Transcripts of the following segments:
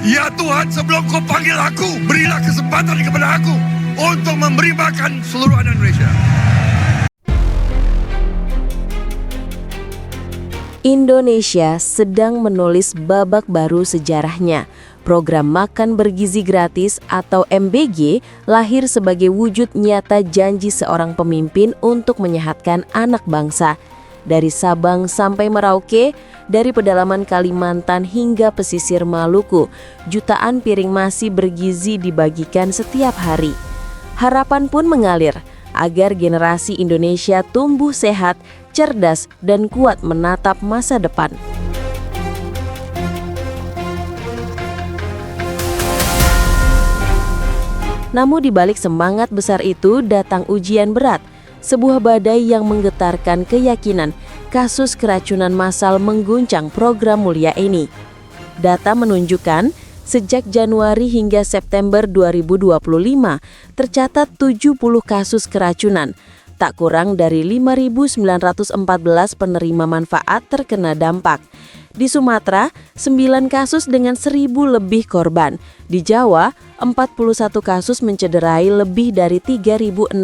Ya Tuhan, sebelum kau panggil aku, berilah kesempatan kepada aku untuk memberi makan seluruh anak Indonesia. Indonesia sedang menulis babak baru sejarahnya. Program Makan Bergizi Gratis atau MBG lahir sebagai wujud nyata janji seorang pemimpin untuk menyehatkan anak bangsa. Dari Sabang sampai Merauke, dari pedalaman Kalimantan hingga pesisir Maluku, jutaan piring nasi bergizi dibagikan setiap hari. Harapan pun mengalir agar generasi Indonesia tumbuh sehat, cerdas, dan kuat menatap masa depan. Namun di balik semangat besar itu datang ujian berat, sebuah badai yang menggetarkan keyakinan kasus keracunan massal mengguncang program mulia ini. Data menunjukkan sejak Januari hingga September 2025 tercatat 70 kasus keracunan. Tak kurang dari 5.914 penerima manfaat terkena dampak. Di Sumatera, 9 kasus dengan 1.000 lebih korban. Di Jawa, 41 kasus mencederai lebih dari 3.600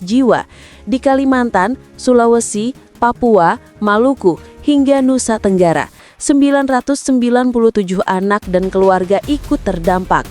jiwa. Di Kalimantan, Sulawesi, Papua, Maluku, hingga Nusa Tenggara, 997 anak dan keluarga ikut terdampak.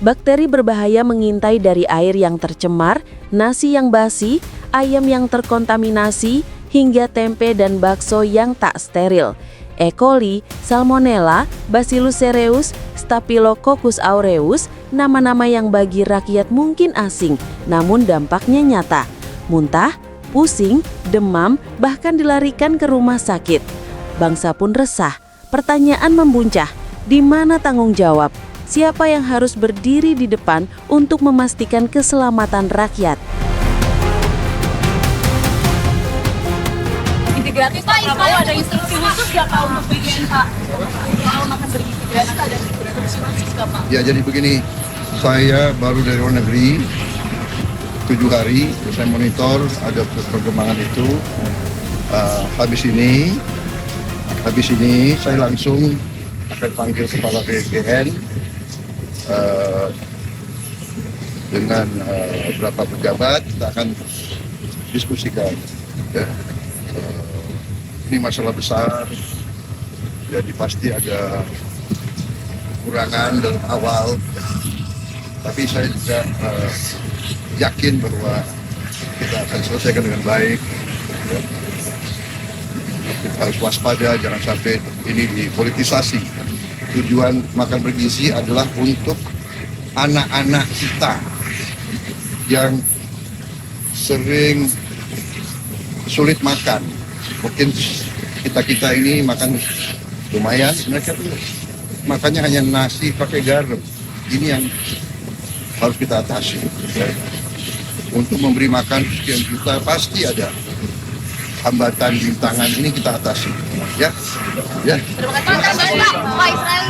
Bakteri berbahaya mengintai dari air yang tercemar, nasi yang basi, ayam yang terkontaminasi, hingga tempe dan bakso yang tak steril. E. coli, Salmonella, Bacillus cereus, Staphylococcus aureus, nama-nama yang bagi rakyat mungkin asing, namun dampaknya nyata. Muntah, pusing, demam, bahkan dilarikan ke rumah sakit. Bangsa pun resah. Pertanyaan membuncah, di mana tanggung jawab? Siapa yang harus berdiri di depan untuk memastikan keselamatan rakyat? Gratis Pak Prabowo ada instruksi khusus ya Pak untuk bikin Pak kalau makan bergizi gratis ada instruksi khusus nggak Pak? Ya jadi begini, saya baru dari luar negeri 7 hari, saya monitor ada perkembangan itu. Habis ini saya langsung akan panggil kepala BPN dengan beberapa pejabat, kita akan diskusikan. Ya. Ini masalah besar, jadi pasti ada kekurangan dalam awal, tapi saya juga yakin bahwa kita akan selesaikan dengan baik. Kita harus waspada, jangan sampai ini dipolitisasi. Tujuan Makan Bergizi adalah untuk anak-anak kita yang sering sulit makan. Mungkin kita ini makan lumayan, mereka tuh makannya hanya nasi pakai garam. Ini yang harus kita atasi. Ya. Untuk memberi makan sekian juta pasti ada hambatan, rintangan, ini kita atasi. Ya, ya. Terima kasih Pak Israel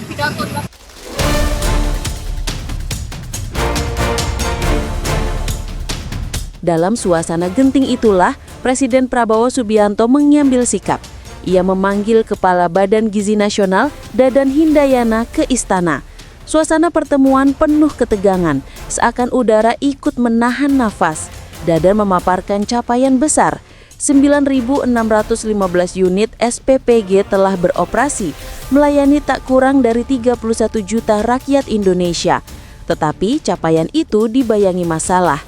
pidato. Dalam suasana genting itulah, Presiden Prabowo Subianto mengambil sikap. Ia memanggil Kepala Badan Gizi Nasional, Dadan Hindayana, ke istana. Suasana pertemuan penuh ketegangan, seakan udara ikut menahan nafas. Dadan memaparkan capaian besar. 9.615 unit SPPG telah beroperasi, melayani tak kurang dari 31 juta rakyat Indonesia. Tetapi capaian itu dibayangi masalah.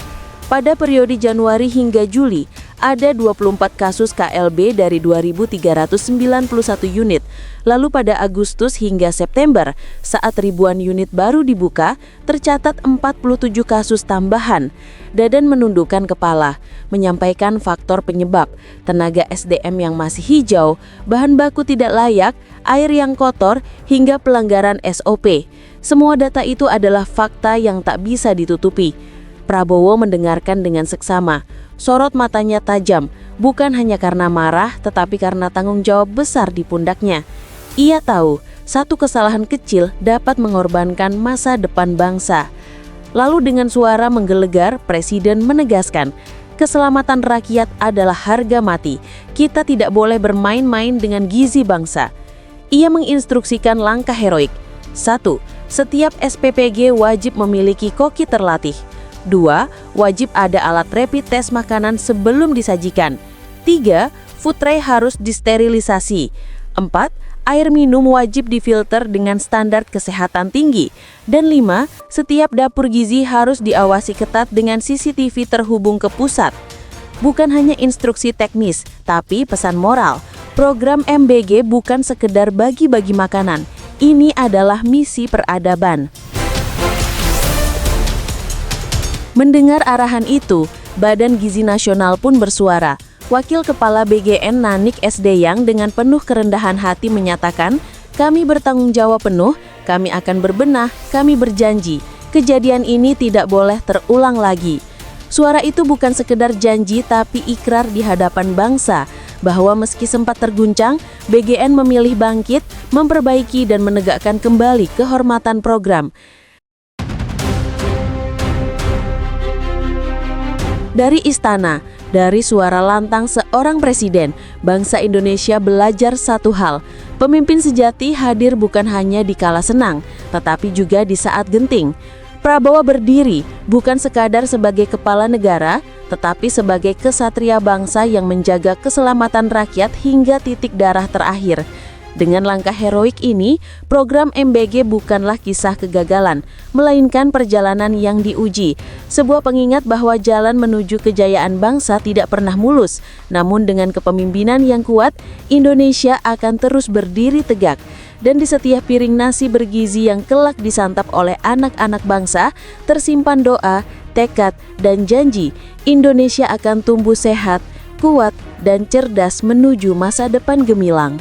Pada periode Januari hingga Juli, ada 24 kasus KLB dari 2.391 unit. Lalu pada Agustus hingga September, saat ribuan unit baru dibuka, tercatat 47 kasus tambahan. Dadan menundukkan kepala, menyampaikan faktor penyebab, tenaga SDM yang masih hijau, bahan baku tidak layak, air yang kotor, hingga pelanggaran SOP. Semua data itu adalah fakta yang tak bisa ditutupi. Prabowo mendengarkan dengan seksama. Sorot matanya tajam, bukan hanya karena marah, tetapi karena tanggung jawab besar di pundaknya. Ia tahu, satu kesalahan kecil dapat mengorbankan masa depan bangsa. Lalu dengan suara menggelegar, Presiden menegaskan, keselamatan rakyat adalah harga mati. Kita tidak boleh bermain-main dengan gizi bangsa. Ia menginstruksikan langkah heroik, 1. Setiap SPPG wajib memiliki koki terlatih. 2. Wajib ada alat rapid test makanan sebelum disajikan. 3. Food tray harus disterilisasi. 4. Air minum wajib difilter dengan standar kesehatan tinggi. Dan 5. Setiap dapur gizi harus diawasi ketat dengan CCTV terhubung ke pusat. Bukan hanya instruksi teknis, tapi pesan moral. Program MBG bukan sekedar bagi-bagi makanan. Ini adalah misi peradaban. Mendengar arahan itu, Badan Gizi Nasional pun bersuara. Wakil Kepala BGN Nanik Sdeyang dengan penuh kerendahan hati menyatakan, "Kami bertanggung jawab penuh, kami akan berbenah, kami berjanji. Kejadian ini tidak boleh terulang lagi." Suara itu bukan sekedar janji tapi ikrar di hadapan bangsa bahwa meski sempat terguncang, BGN memilih bangkit, memperbaiki dan menegakkan kembali kehormatan program. Dari istana, dari suara lantang seorang presiden, bangsa Indonesia belajar satu hal. Pemimpin sejati hadir bukan hanya di kala senang, tetapi juga di saat genting. Prabowo berdiri bukan sekadar sebagai kepala negara, tetapi sebagai kesatria bangsa yang menjaga keselamatan rakyat hingga titik darah terakhir. Dengan langkah heroik ini, program MBG bukanlah kisah kegagalan, melainkan perjalanan yang diuji. Sebuah pengingat bahwa jalan menuju kejayaan bangsa tidak pernah mulus, namun dengan kepemimpinan yang kuat, Indonesia akan terus berdiri tegak. Dan di setiap piring nasi bergizi yang kelak disantap oleh anak-anak bangsa, tersimpan doa, tekad, dan janji Indonesia akan tumbuh sehat, kuat, dan cerdas menuju masa depan gemilang.